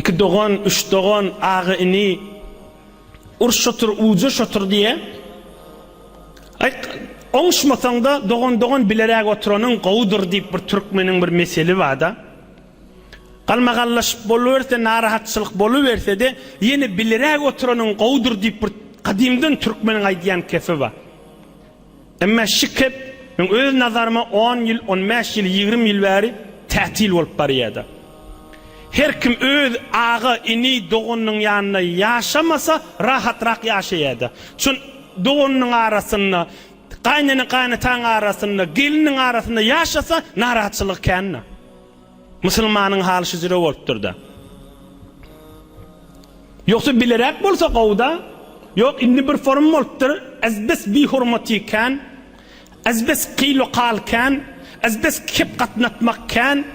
2 doğan, 3 doğan ağı ini urşotur, ucu şotur diye oňşmasaň da doğan bilerek oturanın gowudur deyip bir türkmenin bir meseli var da. Galmagallaşyp boluverse, narahatçylyk boluverse de yine bilerek oturanın gowudur deyip bir kadimden türkmenin aýdýan kefi var. Emma şikep men öz nazarıma 10 ýyl, 15 ýyl, 20 ýyl bäri tätil bolup barýardy. Her kim öz ağı ini doğunun yanına yaşamasa rahatrak yaşayadı. Çünkü doğunun arasında, kaynatan arasında, gelinin arasında yaşasa narahatçılık kendine. Müslümanın hali şu zire olupdur da. Yoksa bilerek bolsa qowda, yok indi bir form olupdur, azbes bi hurmatiken, azbes qiylu qalken, azbes kep qatnatmakken,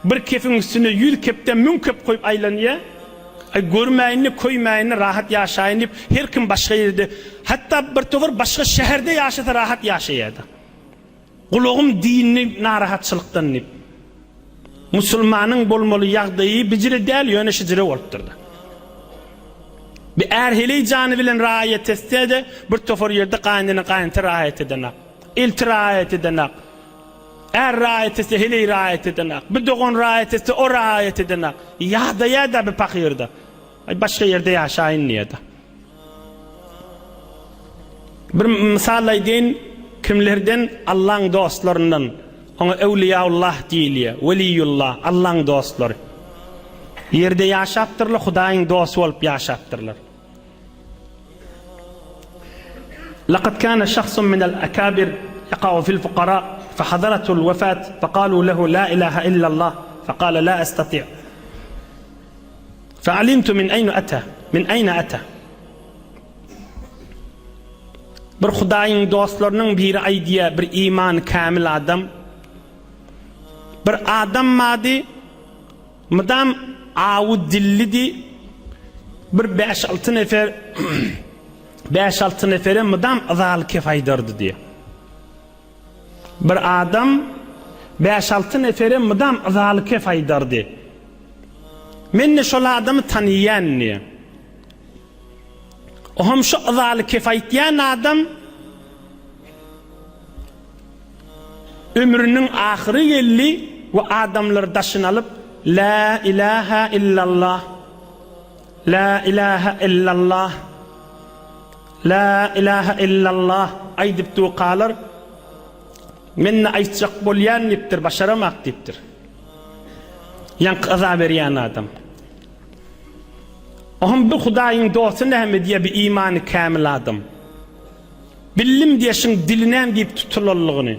bir kefin üstüne 100 kepten 1000 kep koyup aylanyya, görmäýini, koymäýini rahat yaşaýyn dip her kim başga ýerde, hatta bir togor başga şäherde yaşasa rahat yaşaýardy. Gulugum dinni narahatçylykdan dip. Musulmanyň bolmaly ýagdaýy bijire däl ýöne şijire bolupdurdy. Bir erheli jany bilen raýat etsede bir togor ýerde gaýnyny raýat edenak, iltiraýat edenak. Raýat etse hele raýat edenak. Bir doğan raýat etse o raýat edenak. Ýa-da bir pakyrda. Başga ýerde ýaşaýyn diýdi. Bir misal aýdyn, kimlerden Allah'ın dostlarından, ona Evliyaullah diýilýär, Veliyullah, Allah'ın dostlary. Ýerde ýaşapdyrlar, Hudaýyň dostu bolup ýaşapdyrlar. Laqad kana şahsun minel akabir yaqa'u fil fuqara فحضرته الوفاة فقالوا له لا إله إلا الله فقال لا أستطيع فعلمت من أين أتى bir Hudaýyň dostlarynyň biri aýdýar, bir iman kamil adam, bir adam mady mydam awu dillidi, bir 5-6 nefer 5-6 nefere mydam azal kefaýdardy diýär. Bir adam 5-6 nefere mydam azalyke faýdardy. Men şol adamy tanıýan. O hem şu azalyke faýdýan adam ömrünün ahyry gelli we adamlar daşyny alyp la ilaha illallah, la ilaha illallah, la ilaha illallah aýdyp duýalar. Menne aýtjak bolýan nipdir, başaramak dipdir. Ýanky aza berýän adam. Ohm bu Hudaýyň dostu näme diýe bir imany kamil adam. Billim diýeşiň dilinän diýip tutulurlygyny.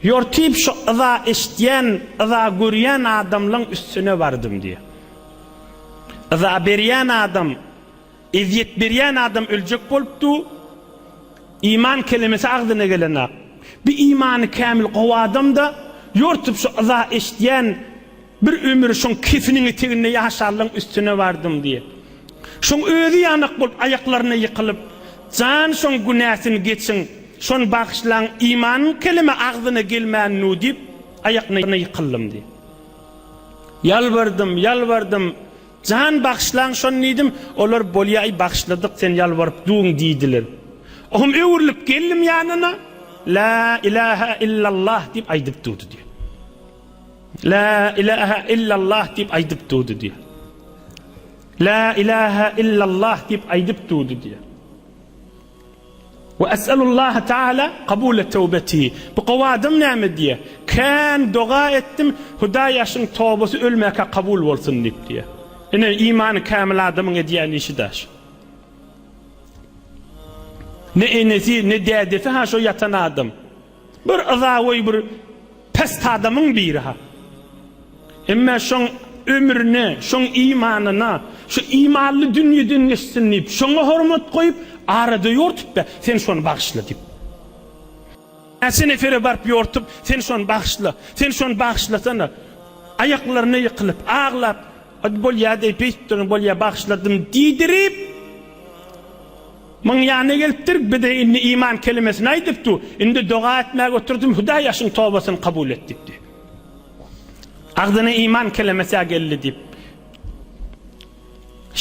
Ýortyp şu aza eşitýän, aza görýän adamlaryň üstüne bardım diýe. Aza berýän adam, eziyet berýän adam öljek bolupdy. İman kelimesi agdyna gelenak. Bir imanı kamil qowadam da ýortup şu aza eşitýän bir ömür şoň kefiniň etegine ýaşarlyň üstüne bardım diye. Şoň özi ýanyk bolup aýaklaryna ýykylyp, jan şoň günäsini geçsin, şoň bagşlaň iman kelime agdyna gelmän nu diýip aýaklaryna ýykyldım diye. Ýalbardım, jan bagşlaň şoň nidim, olar bolýay bagşladyk sen ýalbaryp duň diýdiler. Ohm öwürlip geldim ýanyna, la ilaha illallah diýip aýdyp durdy diýär. La ilaha illallah diýip aýdyp durdy diýär. La ilaha illallah diýip aýdyp durdy diýär. Ve es'alullaha taala qabul tawbatihi. Bu qawadym näme diýär? Kan doga etdim, Hudaýaşyň tawbasy ölmäke kabul bolsun diýip diýär. Ene imany kamil adamyň edýän işi daş. Ne enesi ne dädefi ha şu yatan adam. Bir azawy bir pest adamyň biri ha. Emma şoň ömrüne, şoň imanyna, şu imanly dünýeden geçsin diýip, şoňa hormat goýup arada ýortup be, sen şonu bagşla diýip. Sen efere barp ýortup, sen şonu bagşla, sen şonu bagşlasana. Aýaklaryna ýykylyp, ağlap, "Hadi bol ýa-da peýtdiň, bol ýa bagşladym" diýdirip Maň ýanyna gelipdir, bir de indi iman kelimesini aýdypdy. Indi doga etmäge oturdum, Hudaýaşyň tawbasyny kabul etdik diýip. Agdyna iman kelimesi geldi diýip.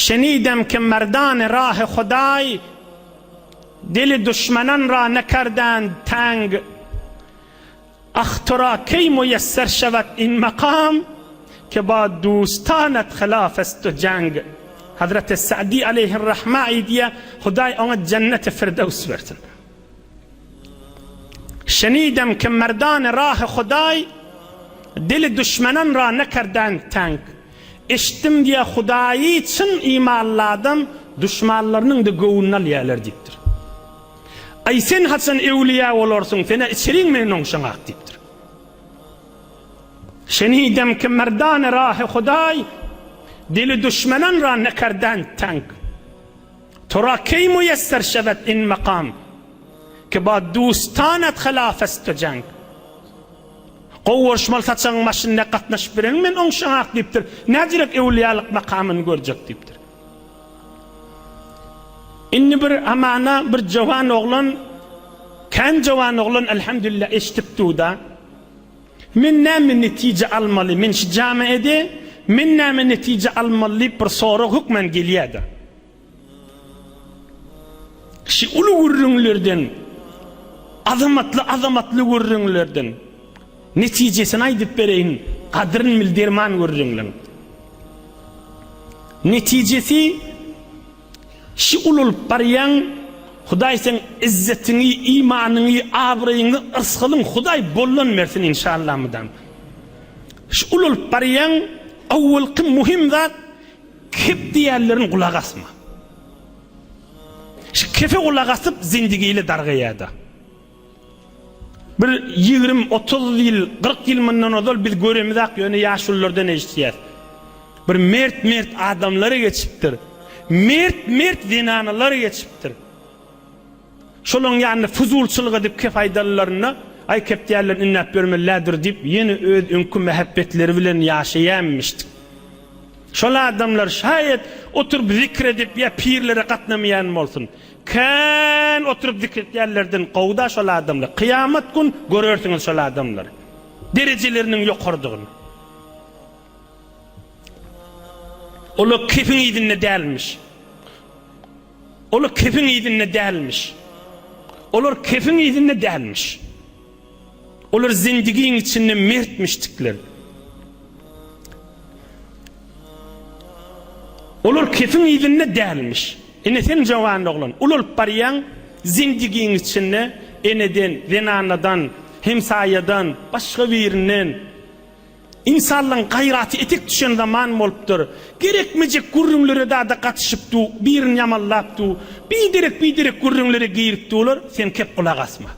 شنیدم که مردان راه خدای دل دشمنان را نکردند تنگ. اخ تو را کی میسر شود این مقام که با دوستانت خلاف است و جنگ. حضرت سعدی علیه الرحمه ایدیه خدای آن جنت فردوس برتن. شنیدم که مردان راه خدای دل دشمنان را نکردند تنگ. Eşittim diye Hudayi için imanladım, düşmanlarının da göğününü alyalar deyiptir. Ay sen haçan evliya olursun, sene içerin mi nonşanak deyiptir. Şenidem ki merdan rah-ı Huday, dili düşmanan ra nekardan tank. Tora key müyesser şevet in makam, ki ba dostanat khilafest cenk. Qovurşmal saçan maşinne qatnaşıp biren men on şanak deyiptir. Nädirek evliyalık makamını görjek deyiptir. Inni bir amana bir jawan oğlan, kan jawan oğlan elhamdülillah eşitipdi da. Men näme netije almalı, men şu jamiede men näme netije almalı bir soru hukmen gelýärdi. Şu ulu gurrunlardan, azamatlı gurrunlardan neticesini aydıp bereyin, kadrin bildirman görürünglen. Neticesi, şi ululup barayan, Huday sen izzetini, imanını, abrayını, ıskılın Huday bollun versin inşallah mıdan. Şi ululup barayan, avvalki muhim zat, kep diyerlerin kulak asma. Şi kefe kulak asıp zindigiyle dargıyadı. Bir 20-30 yıl, 40 yıl bundan odol biz göremizak yönü yaşlılardan eşitiyet. Bir mert adamları geçiptir. Mert zinanaları geçiptir. Şolun yani fuzulçılık edip ke faydalarını ay keptiyerlerin innap görmelidir deyip yeni öz ünkü mehabbetleri bilen yaşayamıştık. Şol adamlar şayet oturup zikredip ya pirlere katnamayan olsun. Kan oturup zikretlerden qowda şol adamlar. Kıyamet gün görürsünüz şol adamlar. Derecelerinin yokarduğunu. Olu kefin idinne delmiş. Olu kefin idinne delmiş. Olur kefin idinne delmiş. Olur zindigin içinde mertmiştikler. Olur kefin idinne delmiş. Sen jawan oğlan, ululup barayan zindigin içinde eneden, zenanadan, hemsayadan, başka birinden insanların gayratı etek düşen zaman bolupdur. Gerekmeyecek gurrunları da katışıptı, birini yamallaptı, biderek gurrunları giyiripti olur, sen kep kulak asma.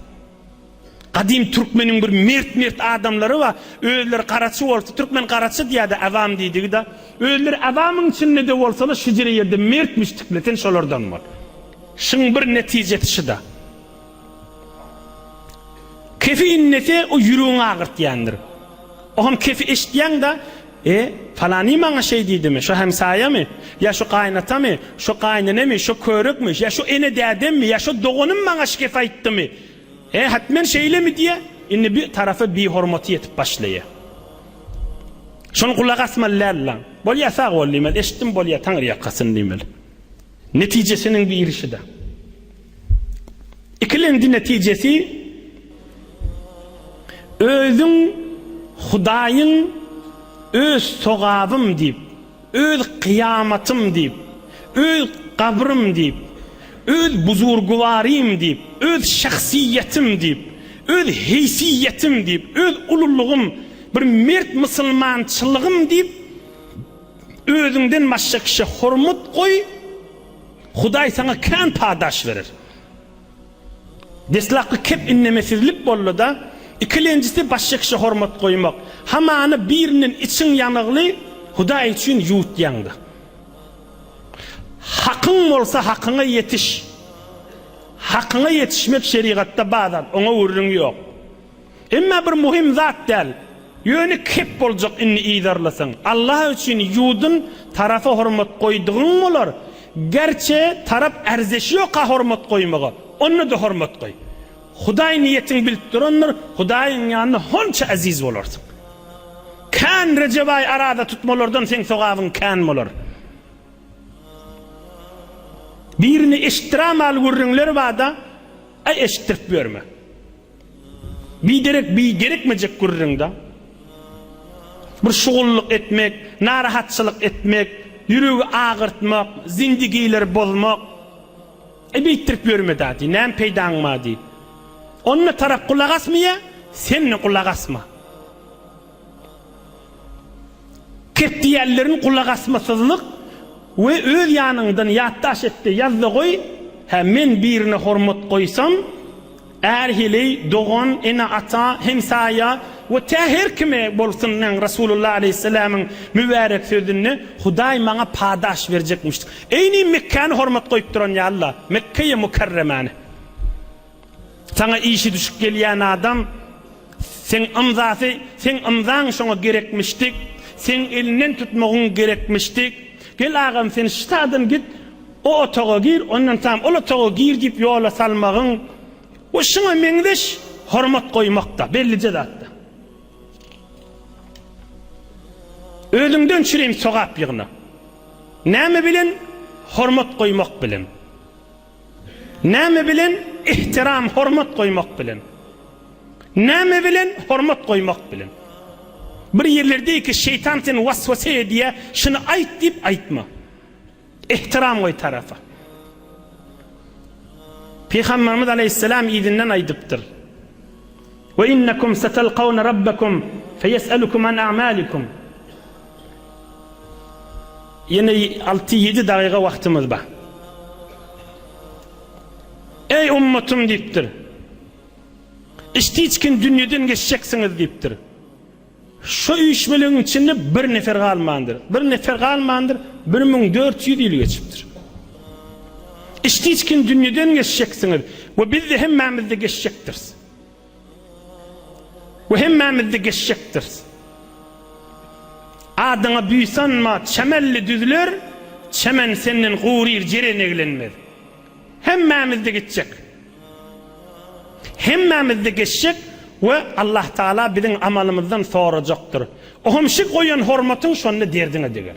Kadim Türkmenin bir mert adamları var, öğüler karaçı olsa, Türkmen karaçı diye de avam deydik da, öğüler avamın içinde de olsa da şicire yerde mertmiştikle, sen şolardan var. Şın bir neticeti şu da. Kefi innete o yürüğün ağırt yandır. Oğum kefi eşityen da, falani bana şey deydi mi, şu hemsaya mı, ya şu kaynata mı, şu kaynana mı, şu körük mü, ya şu ene dedem mi, ya şu doğunun bana şikefa etti mi? Hatmen şeyle mi diye inni bir tarafı bir hormati yetip başlaya. Şunu kulak asmallarla. Bolya sağ ol limel, eşittim bolya tanrı yakasın limel. Neticesinin bir irişi de. İkilendi neticesi özün Hudayın öz soğabım deyip, öz kıyamatım deyip, öz kabrım deyip, öz buzurguvarim deyip, öz şahsiyetim deyip, öz heysiyetim deyip, öz ululuğum, bir mert musulmançılığım deyip, özünden başka kişi hurmat koy, Huday sana kan padaş verir. Deslakı kep innemesizlik bollu da, ikincisi başka kişi hurmat koymak. Hamanı birinin için yanıqlı, Huday için yut yandı. Hakkın olsa hakkına yetiş. Hakkına yetişmek şeriatta bazen, ona uğrun yok. Ama bir muhim zat del, yönü kep olacak inni idarlasın. Allah için yudun tarafa hurmat koyduğun olur. Gerçi taraf erzeşi yok ha hurmat koymağa. Onu da hurmat koy. Huday niyetin bilip duranlar, Hudayın yanına honça aziz olursun. Kan Recep ay arada tutmalardan sen soğavın kan olur. Birini eşittiram al gurrunlar bada ay eşittirip verme. Bir gerekmeyecek gurrunda. Bir şugulluk etmek, narahatçılık etmek, yüreği ağırtmak, zindigiler bozmak. Bittirip verme dadi. Nem peydanma di. Onunla taraf kulak asmaya, seninle kulak asma. Keptiyellerin kulak asmasızlık ve öz yanından yattaş etti yazdı koy. Men birine hormat koysam erhili, doğan, ene ata, hemsaya ve her kime bolsundan Resulullah Aleyhisselam'ın mübarek sözünü Huday bana padaş verecekmiştir. Eyni Mekke'ni hormat koyup duran ya Allah. Mekke'ye mukarremane. Sana işi düşük gelen adam sen amzan şuna gerekmiştik. Sen elinden tutmağın gerekmiştik. Gel ağam sen şitadan git. O otağa gir, ondan tam o otağa gir deyip yola salmağın. O şuna mendeş hormat koymakta, bellice zatta. Ölümden çüreyim soğap yığına. Ne mi bilin? Hormat koymak bilin. Ne mi bilin? İhtiram, hormat koymak bilin. Ne mi bilin? Hormat koymak bilin. Bir yerlerde ki şeytan seni vasvase diye şunu ayt deyip aytma. İhtiram koy tarafa. Peygamberimiz Aleyhisselam izinden aydıptır. Ve innekum setelqavne rabbekum feyes'elukum an a'malikum. Yine 6-7 dakika vaktimiz var. Ey ummetim deyiptir. İşte içkin dünyadan geçeceksiniz deyiptir. Şu uyuşmelerin içinde bir nefer kalmandır. Bir nefer kalmandır 1400 yıl geçiptir. İşte içkin dünyadan geçeceksiniz. Ve biz de hemmamizde geçecektiriz. Ve hemmamizde geçecektiriz. Adına büyüsen ma çemelli düzülür, çemen senin gurir ceren eglenmez. Hemmamizde geçecek. Hemmamizde geçecek ve Allah Teala bizim amalımızdan soracaktır. Ohum şu koyan hormatın şonunu derdine diger.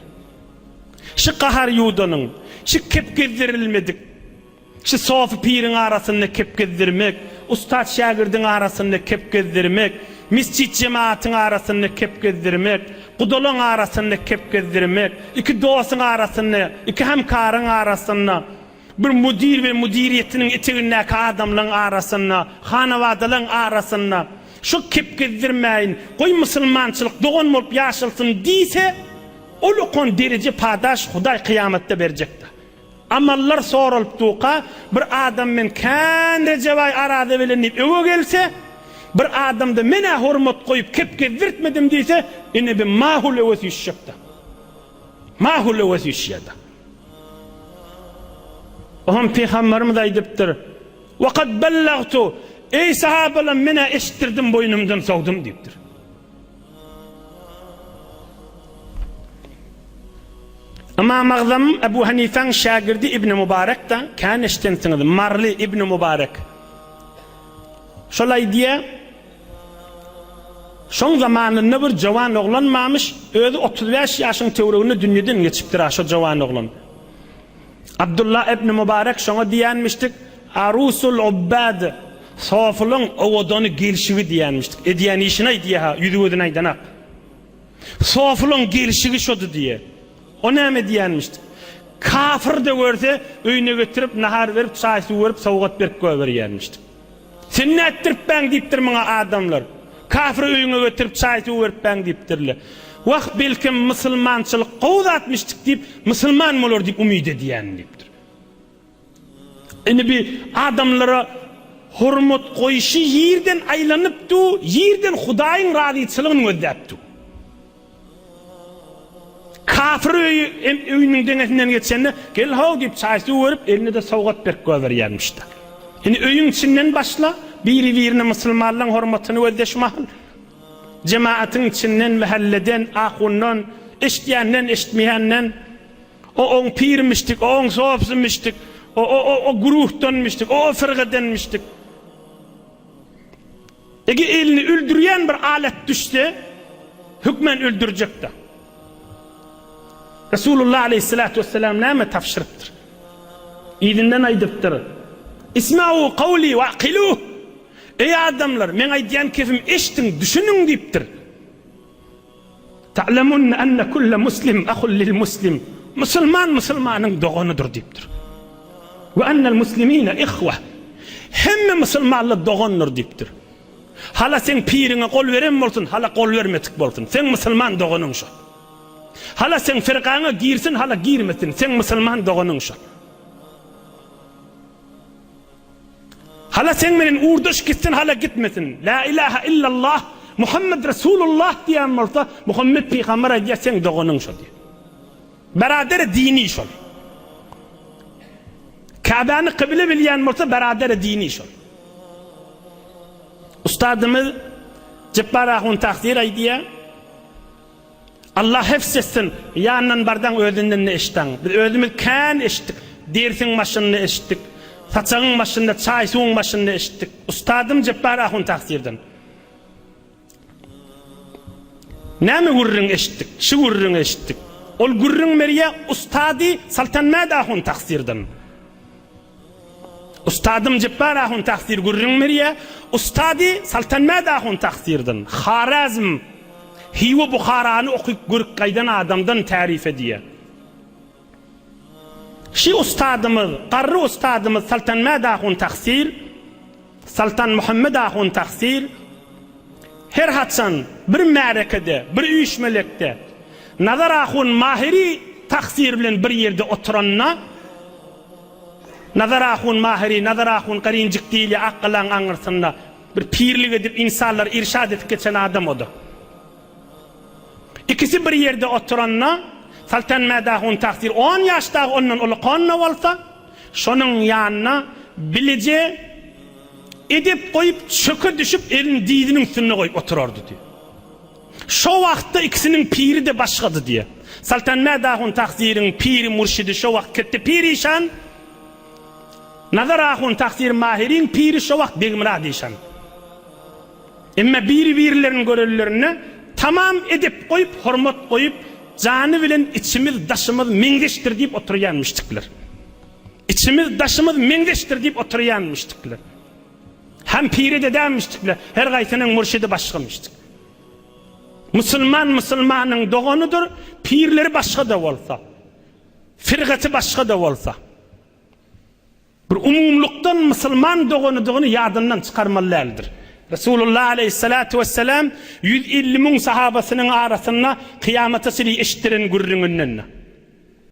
Şu kahar yudanın, şu kep gezdirilmedik, şu sofi pirin arasında kep gezdirmek, ustad şagirdin arasında kep gezdirmek, miscit cemaatın arasında kep gezdirmek, kudolun arasında kep gezdirmek, iki dostun arasında, iki hemkarın arasında, bir müdir ve müdiriyetinin eteğindeki adamların arasında, hanavadaların arasında, şu kep gezdirmeyin, koy Müslümançılık doğun olup yaşılsın deyse, o lokon derece padaş Huday kıyamette verecektir. Amallar sorulup tuğka, bir adamın kendi cevay arada bilinip öve gelse, bir adam da mene hormat koyup kep gezdirtmedim deyse, yine bir mahul öves yüşecektir. Mahul öves yüşecektir. Ohum Peygamberimiz aydıptır. وَقَدْ بَلَّغْتُ Ey sahabeler mene eşittirdim boynumdan soğdum deyiptir. Ama mağzam Ebu Hanife'nin şagirdi İbn-i Mübarek da kan eşitensiniz. Marli İbn-i Mübarek. Şolay diye son zamanında bir cavan oğlanmamış, özü 35 yaşın tevrağını dünyadan geçiptir aşo cavan oğlan. Abdullah İbn-i Mübarek şuna diyenmiştik, Arusul Ubbad, sofulun ovadanı gelişiği diyenmiştik. Diyen işine diye ha, yüzüğüdün aydanak. Sofulun gelişiği şodu diye. O ne mi diyenmiştik? Kafir de görse, öyüne götürüp, nahar verip, çaysı verip, soğuk verip göveryenmiştik. Sen ne ettirip ben deyiptir bana adamlar. Kafir öyüne götürüp, çaysı verip ben deyiptirler. Vakt belki Müslümançılık kovuz atmıştık deyip, Müslüman mı olur deyip umid ediyen deyiptir. Yani bir adamlara hürmet koyuşu yerden aylanıp du, yerden Hudayın radiyçılığını ödeptu. Kafir öyünün denesinden geçenle gel hav deyip çaysı verip eline de soğuk berk göveryenmişti. Yani öyün içinden başla birine Müslümanların hürmetini ödeşmahal. Cemaatin içinden, mahalleden, ahundan, iştiyenden, iştmeyenden, o pirmiştik, o soğupsınmıştık, o guruhtanmıştık, o fırgıdanmıştık. Ege elini öldürüyen bir alet düşse, hükmen öldürecekti. Resulullah Aleyhisselatü Vesselam neyme tafşırıptır? İdinden aydıptır. İsma'u kavli ve aqiluh. Ey adamlar, men aydiyan kefim eştin, düşünün deyiptir. Ta'lemun enne kulle muslim ahul lil muslim. Müslüman Müslümanın doğunudur deyiptir. Ve ennel muslimine ihve. Hemme Müslümanlı doğunur deyiptir. Hala sen pirine kol veren bolsun, hala kol vermetik bolsun. Sen Müslüman doğunun şu. Hala sen firqana girsin, hala girmesin. Sen Müslüman doğunun şu. Hala sen menen uğurduş gitsin, hala gitmesin. La ilahe illallah Muhammed Resulullah diyen olsa, Muhammed Peygamber diye sen doğunun şu diye. Beraber dini şol. Kabe'ni kıble bilen olsa beraber dini şol. Ustadımız Cebbar Ahun takdir aydiya. Allah hefsetsin. Yanından bardan ödünden ne eşten. Biz ödümüz kan eşittik. Dersin başını eşittik. Saçağın başında, çay suğun başında eşittik. Ustadım Cebbar Ahun takdirden. Ne mi gurrun eşittik? Şu gurrun eşittik. Ol gurrun meriye ustadı Sultan Mehmed Ahun takdirden. Ustadım Cebbar Ahun takdir gurrun meriye ustadı Sultan Mehmed Ahun takdirden. Harazm Hiva Bukhara'nı okuyup gurk kaydan adamdan tarif ediyor. Şi ustadımız, qarrı ustadımız Sultan Mehmed Ahun taksir, Sultan Muhammed Ahun taksir, her haçan bir ma'rakada, bir uyuşmelekde, Nazar Ahun mahiri taksir bilen bir yerde oturanna, Nazar Ahun mahiri, Nazar Ahun qarincik değil, aqlan anırsında, bir pirlik edip insanlar irşad edip geçen adam odu. İkisi bir yerde oturanna, Sultan Mehmed Ahun taksir 10 yaşta ondan uluqanna olsa, şonun yanına bilece edip koyup çöke düşüp elin didinin üstüne koyup otururdu diyor. Şu vaxtda ikisinin piri de başkadı diye. Sultan Mehmed Ahun taksirin piri murşidi şu vaxt ketti pirişan, Nazar Ahun taksir mahirin piri şu vaxt Begmiradişan. Emme birilerin görürlerine tamam edip koyup, hormat koyup, canı bilen içimiz daşımız mengeştir deyip oturuyanmıştıklar. İçimiz daşımız mengeştir deyip oturuyanmıştıklar. Hem piri de demiştikler, her gaysının murşidi başkamıştık. Müslümanın doğunudur, pirleri başka da olsa, firgati başka da olsa. Bir umumluktan Müslüman doğunu yadından çıkarmalılardır. Resulullah aleyhissalatu vesselam 150 bin sahabasının arasında kıyamete sili eşittirin gurrünün önüne.